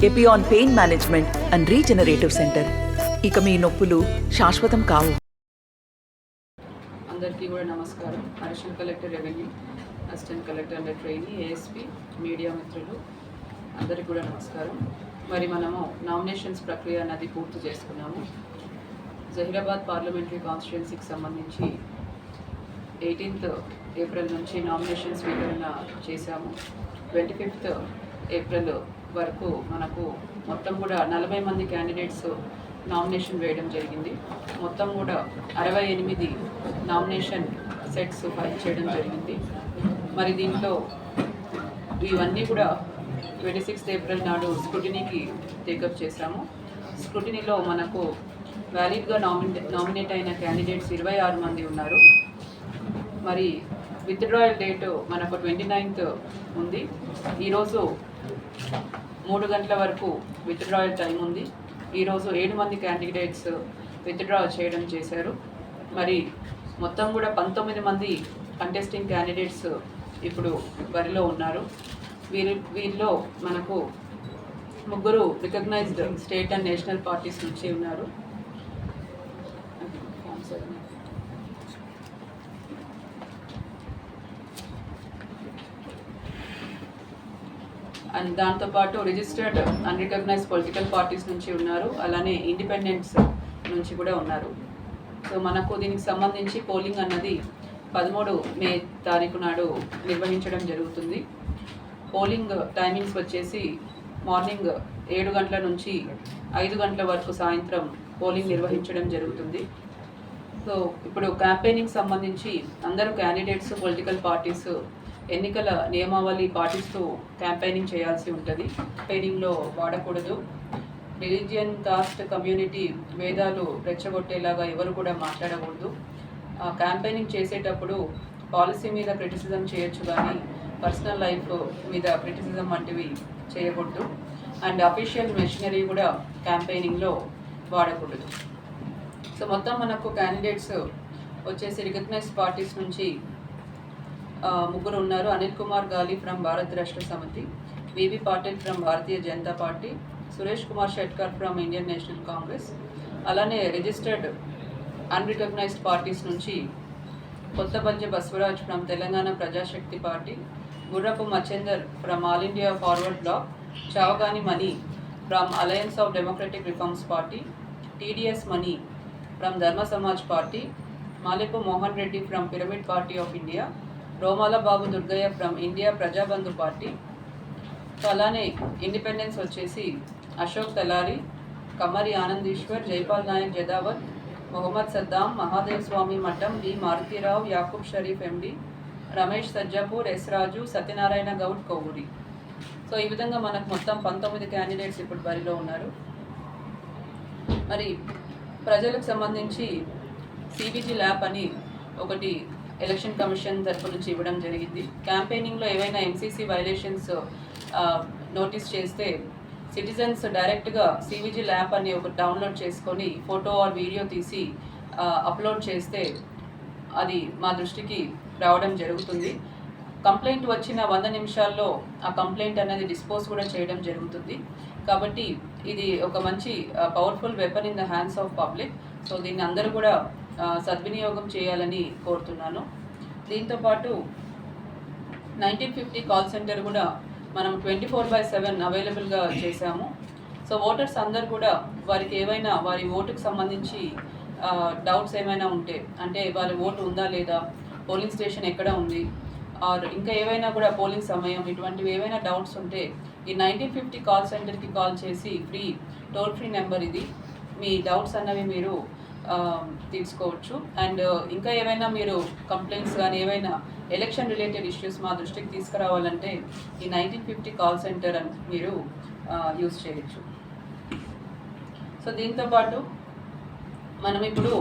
Epione pain management and regenerative centre. ఇక మీ నొప్పులు శాశ్వతం కావు. అందరికీ కూడా నమస్కారం. Additional collector revenue, assistant collector and trainee, ASP, media మిత్రులు అందరికీ కూడా నమస్కారం. మరి మనము నామినేషన్స్ ప్రక్రియ అన్నది పూర్తి చేసుకున్నాము. జహీరాబాద్ పార్లమెంటరీ కాన్స్టిట్యున్సీకి సంబంధించి 18th ఏప్రిల్ నుంచి నామినేషన్ స్వీకరణ చేశాము. 25th ఏప్రిల్ వరకు మనకు మొత్తం కూడా 40 మంది క్యాండిడేట్స్ నామినేషన్ వేయడం జరిగింది. మొత్తం కూడా 68 నామినేషన్ సెట్స్ ఫైల్ చేయడం జరిగింది. మరి దీంట్లో ఇవన్నీ కూడా 26th ఏప్రిల్ నాడు స్క్రూటినీకి టేకప్ చేశాము. స్క్రూటినీలో మనకు వ్యాలిడ్గా నామినేట్ అయిన క్యాండిడేట్స్ 26 మంది ఉన్నారు. మరి విత్డ్రాయల్ డేటు మనకు 29th ఉంది. ఈరోజు 3 గంటల వరకు విత్డ్రాయల్ టైం ఉంది. ఈరోజు 7 మంది క్యాండిడేట్స్ విత్డ్రా చేయడం చేశారు. మరి మొత్తం కూడా 19 మంది కంటెస్టింగ్ క్యాండిడేట్స్ ఇప్పుడు బరిలో ఉన్నారు. వీరిలో మనకు 3 recognized state and national parties నుంచి ఉన్నారు. అండ్ దాంతోపాటు registered unrecognized political parties నుంచి ఉన్నారు. అలానే ఇండిపెండెంట్స్ నుంచి కూడా ఉన్నారు. సో మనకు దీనికి సంబంధించి పోలింగ్ అన్నది 13 మే తారీఖు నాడు నిర్వహించడం జరుగుతుంది. పోలింగ్ టైమింగ్స్ వచ్చేసి మార్నింగ్ 7 గంటల నుంచి 5 గంటల వరకు సాయంత్రం పోలింగ్ నిర్వహించడం జరుగుతుంది. సో ఇప్పుడు క్యాంపెయినింగ్ సంబంధించి అందరూ క్యాండిడేట్స్, పొలిటికల్ పార్టీస్ ఎన్నికల నియమావళి పాటిస్తూ క్యాంపెయినింగ్ చేయాల్సి ఉంటుంది. క్యాంపెయినింగ్లో వాడకూడదు. రిలీజియన్, కాస్ట్, కమ్యూనిటీ భేదాలు రెచ్చగొట్టేలాగా ఎవరు కూడా మాట్లాడకూడదు. క్యాంపెయినింగ్ చేసేటప్పుడు పాలసీ మీద క్రిటిసిజం చేయొచ్చు, కానీ పర్సనల్ లైఫ్ మీద క్రిటిసిజం వంటివి చేయకూడదు. అండ్ అఫీషియల్ మెషినరీ కూడా క్యాంపెయినింగ్లో వాడకూడదు. సో మొత్తం మనకు క్యాండిడేట్స్ వచ్చేసి రికగ్నైజ్డ్ పార్టీస్ నుంచి 3 ఉన్నారు. అనిల్ కుమార్ గాలి from Bharat Rashtra Samithi, VV Patil from Bharatiya Janata Party, Suresh Kumar Shetkar from Indian National Congress. అలానే రిజిస్టర్డ్ అన్రికగ్నైజ్డ్ పార్టీస్ నుంచి Kothapalli Baswaraj from Telangana Prajashakti Party, Gurrapu Machender from All India Forward Bloc, Chavagani Mani from Alliance of Democratic Reforms Party, TDS Mani from Dharma Samaj Party, Malipu Mohan Reddy from Pyramid Party of India, Romala Babu Durgaiah from India Prajabandhu Party. So అలానే independence వచ్చేసి అశోక్ తలారి, కమరి ఆనందీశ్వర్, జైపాల్ నాయక్ జదావత్, మొహమ్మద్ సద్దాం, మహాదేవ్ స్వామి మఠం, B Maruthi Rao, Yakub Sharif ఎండి, Ramesh సజ్జపూర్, yes రాజు, Satyanarayana Goud Kovvuri. So ఈ విధంగా మనకు మొత్తం 19 candidates ఇప్పుడు బరిలో ఉన్నారు. మరి ప్రజలకు సంబంధించి సిబిజీ ల్యాబ్ అని ఒకటి ఎలక్షన్ కమిషన్ తరఫు నుంచి ఇవ్వడం జరిగింది. క్యాంపెయినింగ్లో ఏవైనా ఎంసీసీ వైలేషన్స్ నోటీస్ చేస్తే సిటిజన్స్ డైరెక్ట్గా సివిజీ ల్యాబ్ అని ఒక డౌన్లోడ్ చేసుకొని ఫోటో ఆర్ వీడియో తీసి అప్లోడ్ చేస్తే అది మా దృష్టికి రావడం జరుగుతుంది. కంప్లైంట్ వచ్చిన 100 నిమిషాల్లో ఆ కంప్లైంట్ అనేది డిస్పోజ్ కూడా చేయడం జరుగుతుంది. కాబట్టి ఇది ఒక మంచి powerful weapon in the hands of public. So దీన్ని అందరూ కూడా సద్వినియోగం చేయాలని కోరుతున్నాను. దీంతోపాటు 1950 కాల్ సెంటర్ కూడా మనం 24/7 అవైలబుల్గా చేశాము. సో ఓటర్స్ అందరు కూడా వారికి ఏవైనా వారి ఓటుకు సంబంధించి డౌట్స్ ఏమైనా ఉంటే, అంటే వారి ఓటు ఉందా లేదా, పోలింగ్ స్టేషన్ ఎక్కడ ఉంది, ఆర్ ఇంకా ఏవైనా కూడా పోలింగ్ సమయం, ఇటువంటివి ఏవైనా డౌట్స్ ఉంటే ఈ 1950 కాల్ సెంటర్కి కాల్ చేసి టోల్ ఫ్రీ నెంబర్ ఇది, మీ డౌట్స్ అన్నవి మీరు తీసుకోవచ్చు. అండ్ ఇంకా ఏవైనా మీరు కంప్లైంట్స్ కానీ ఏవైనా ఎలక్షన్ రిలేటెడ్ ఇష్యూస్ మా దృష్టికి తీసుకురావాలంటే ఈ 1950 కాల్ సెంటర్ అని మీరు యూజ్ చేయొచ్చు. సో దీంతోపాటు మనం ఇప్పుడు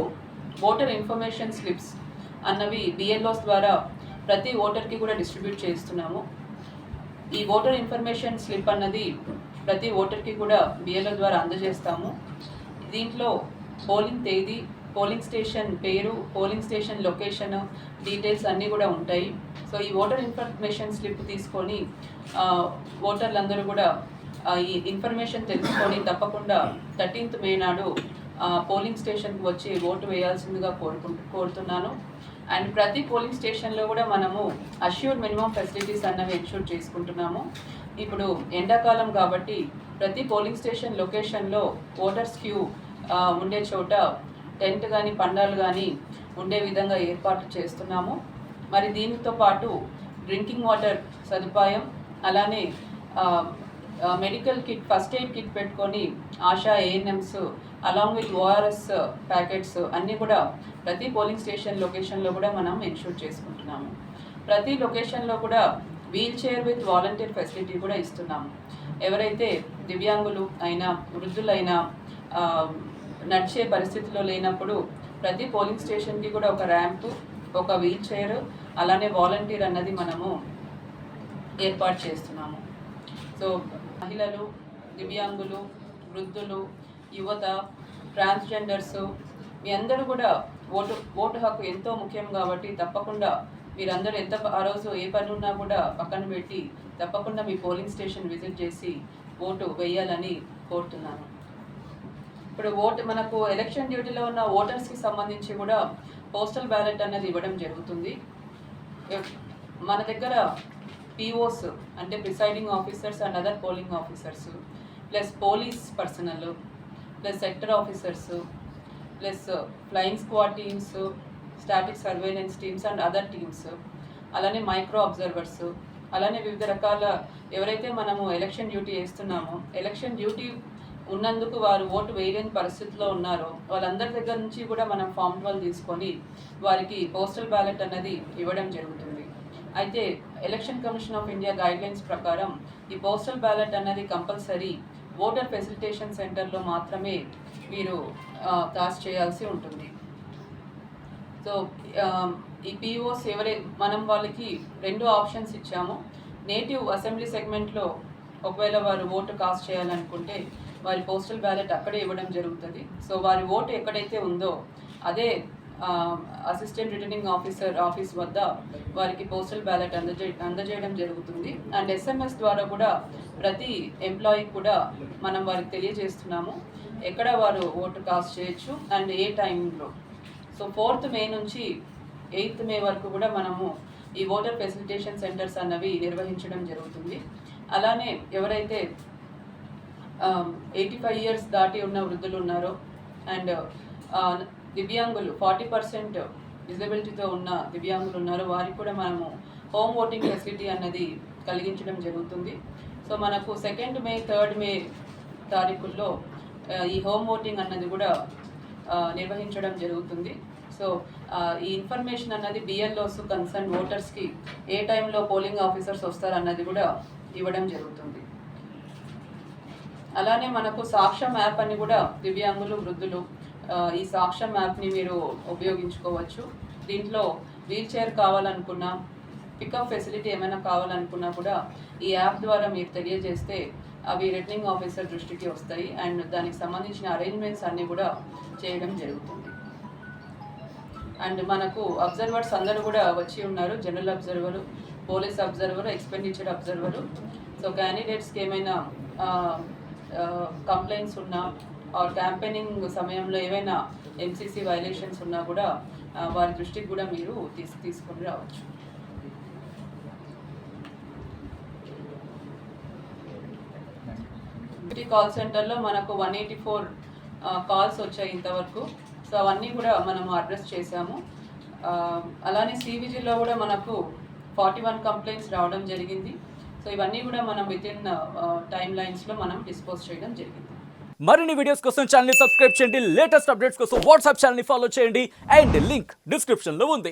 ఓటర్ ఇన్ఫర్మేషన్ స్లిప్స్ అన్నవి బిఎల్ఓస్ ద్వారా ప్రతి ఓటర్కి కూడా డిస్ట్రిబ్యూట్ చేస్తున్నాము. ఈ ఓటర్ ఇన్ఫర్మేషన్ స్లిప్ అన్నది ప్రతి ఓటర్కి కూడా బిఎల్ఓ ద్వారా అందజేస్తాము. దీంట్లో పోలింగ్ తేదీ, పోలింగ్ స్టేషన్ పేరు, పోలింగ్ స్టేషన్ లొకేషన్ డీటెయిల్స్ అన్నీ కూడా ఉంటాయి. సో ఈ ఓటర్ ఇన్ఫర్మేషన్ స్లిప్ తీసుకొని ఓటర్లందరూ కూడా ఈ ఇన్ఫర్మేషన్ తెలుసుకొని తప్పకుండా 13th మే నాడు పోలింగ్ స్టేషన్కి వచ్చి ఓటు వేయాల్సిందిగా కోరుతున్నాను. అండ్ ప్రతి పోలింగ్ స్టేషన్లో కూడా మనము అష్యూర్డ్ మినిమం ఫెసిలిటీస్ అన్నవి ఎన్ష్యూర్ చేసుకుంటున్నాము. ఇప్పుడు ఎండాకాలం కాబట్టి ప్రతి పోలింగ్ స్టేషన్ లొకేషన్లో ఓటర్స్ క్యూ ఉండే చోట టెంట్ కానీ పండాలు కానీ ఉండే విధంగా ఏర్పాటు చేస్తున్నాము. మరి దీనితో పాటు డ్రింకింగ్ వాటర్ సదుపాయం, అలానే medical kit, first aid kit పెట్టుకొని ASHA ANMs along with ORS packets అన్నీ కూడా ప్రతి పోలింగ్ స్టేషన్ లొకేషన్లో కూడా మనం ఎన్ష్యూర్ చేసుకుంటున్నాము. ప్రతి లొకేషన్లో కూడా wheelchair with volunteer facility కూడా ఇస్తున్నాము. ఎవరైతే దివ్యాంగులు అయినా వృద్ధులైనా నడిచే పరిస్థితిలో లేనప్పుడు ప్రతి పోలింగ్ స్టేషన్కి కూడా ఒక ర్యాంపు, ఒక వీల్ చైర్, అలానే వాలంటీర్ అన్నది మనము ఏర్పాటు చేస్తున్నాము. సో మహిళలు, దివ్యాంగులు, వృద్ధులు, యువత, ట్రాన్స్జెండర్స్ మీ అందరూ కూడా ఓటు హక్కు ఎంతో ముఖ్యం కాబట్టి తప్పకుండా మీరందరూ ఆ రోజు ఏ పని ఉన్నా కూడా పక్కన పెట్టి తప్పకుండా మీ పోలింగ్ స్టేషన్ విజిట్ చేసి ఓటు వేయాలని కోరుతున్నాను. ఇప్పుడు మనకు ఎలక్షన్ డ్యూటీలో ఉన్న ఓటర్స్కి సంబంధించి కూడా పోస్టల్ బ్యాలెట్ అనేది ఇవ్వడం జరుగుతుంది. మన దగ్గర పిఓస్ అంటే presiding officers and other polling officers, plus police personnel, plus sector officers, plus flying squad teams, static surveillance teams and other teams, అలానే మైక్రో అబ్జర్వర్స్, అలానే వివిధ రకాల ఎవరైతే మనము ఎలక్షన్ డ్యూటీ వేస్తున్నామో ఎలక్షన్ డ్యూటీ ఉన్నందుకు వారు ఓటు వేయలేని పరిస్థితిలో ఉన్నారో వాళ్ళందరి దగ్గర నుంచి కూడా మనం ఫామ్ 12 తీసుకొని వారికి పోస్టల్ బ్యాలెట్ అన్నది ఇవ్వడం జరుగుతుంది. అయితే election commission of India guidelines ప్రకారం ఈ పోస్టల్ బ్యాలెట్ అన్నది కంపల్సరీ ఓటర్ ఫెసిలిటేషన్ సెంటర్లో మాత్రమే మీరు కాస్ట్ చేయాల్సి ఉంటుంది. సో ఈ పిఓస్ మనం వాళ్ళకి 2 ఆప్షన్స్ ఇచ్చాము. నేటివ్ అసెంబ్లీ సెగ్మెంట్లో ఒకవేళ వారు ఓటు కాస్ట్ చేయాలనుకుంటే వారి పోస్టల్ బ్యాలెట్ అక్కడే ఇవ్వడం జరుగుతుంది. సో వారి ఓటు ఎక్కడైతే ఉందో అదే అసిస్టెంట్ రిటర్నింగ్ ఆఫీసర్ ఆఫీస్ వద్ద వారికి పోస్టల్ బ్యాలెట్ అందజేయడం జరుగుతుంది. అండ్ SMS ద్వారా కూడా ప్రతి ఎంప్లాయీ కూడా మనం వారికి తెలియజేస్తున్నాము ఎక్కడ వారు ఓటు కాస్ట్ చేయొచ్చు అండ్ ఏ టైంలో. సో 4th మే నుంచి 8th మే వరకు కూడా మనము ఈ ఓటర్ ఫెసిలిటేషన్ సెంటర్స్ అన్నవి నిర్వహించడం జరుగుతుంది. అలానే ఎవరైతే 85 years దాటి ఉన్న వృద్ధులు ఉన్నారో అండ్ దివ్యాంగులు 40% డిజబిలిటీతో ఉన్న దివ్యాంగులు ఉన్నారో వారికి కూడా మనము హోమ్ ఓటింగ్ ఫెసిలిటీ అన్నది కలిగించడం జరుగుతుంది. సో మనకు 2nd మే 3rd మే తారీఖుల్లో ఈ హోమ్ ఓటింగ్ అన్నది కూడా నిర్వహించడం జరుగుతుంది. సో ఈ ఇన్ఫర్మేషన్ అన్నది BLOs కన్సర్న్ ఓటర్స్కి ఏ టైంలో పోలింగ్ ఆఫీసర్స్ వస్తారన్నది కూడా ఇవ్వడం జరుగుతుంది. అలానే మనకు సాక్ష్యం యాప్ అని కూడా దివ్యాంగులు, వృద్ధులు ఈ సాక్ష్యం యాప్ని మీరు ఉపయోగించుకోవచ్చు. దీంట్లో వీల్ చైర్ కావాలనుకున్నా, పికప్ ఫెసిలిటీ ఏమైనా కావాలనుకున్నా కూడా ఈ యాప్ ద్వారా మీరు తెలియజేస్తే అవి రిటర్నింగ్ ఆఫీసర్ దృష్టికి వస్తాయి అండ్ దానికి సంబంధించిన అరేంజ్మెంట్స్ అన్నీ కూడా చేయడం జరుగుతుంది. అండ్ మనకు అబ్జర్వర్స్ అందరూ కూడా వచ్చి ఉన్నారు. General observer, police observer, expenditure observer. So క్యాండిడేట్స్కి ఏమైనా కంప్లైంట్స్ ఉన్నా క్యాంపెయినింగ్ సమయంలో ఏవైనా MCC వైలేషన్స్ ఉన్నా కూడా వారి దృష్టికి కూడా మీరు తీసుకొని రావచ్చు. కాల్ సెంటర్లో మనకు 184 కాల్స్ వచ్చాయి ఇంతవరకు. సో అవన్నీ కూడా మనము అడ్రస్ చేశాము. అలానే CVGలో కూడా మనకు 41 కంప్లైంట్స్ రావడం జరిగింది. సో ఇవన్నీ కూడా మనం వితిన్ టైమ్ లైన్స్లో మనం డిస్పోజ్ చేయడం జరిగింది. మరిన్ని వీడియోస్ కోసం ఛానల్ ని సబ్స్క్రైబ్ చేయండి. లేటెస్ట్ అప్డేట్స్ కోసం వాట్సాప్ ఛానల్ ని ఫాలో చేయండి అండ్ లింక్ డిస్క్రిప్షన్ లో ఉంది.